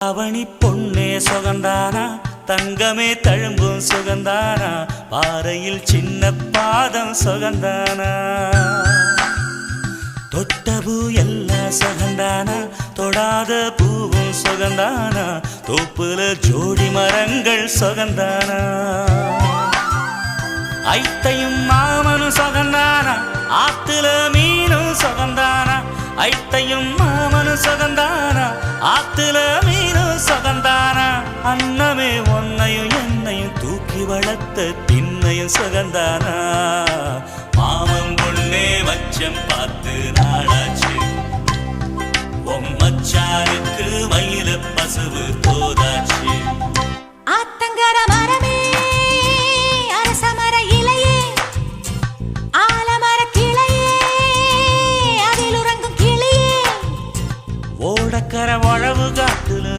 அவனி பொன்னே சுகந்தானா தங்கமே தழும்பும் சுகந்தானா பாறையில் சின்ன பாதம் சுகந்தானா தொட்டபூ எல்லாம் சுகந்தானா தொடாத பூவும் சுகந்தானா தோப்புல ஜோடி மரங்கள் சுகந்தானா ஐத்தையும் மாமனும் சுகந்தானா ஆத்துல மீனும் சுகந்தானா ஐத்தையும் மாமனும் சுகந்தானா ஆத்துல மீனும் சுகந்தானா அன்னமே ஒன்னையும் என்னையும் தூக்கி வளர்த்த திண்ணையும் சுகந்தானா மாமன் பொண்ணே மச்சம் பார்த்து நாளாச்சு மச்சானுக்கு மயில பசுவு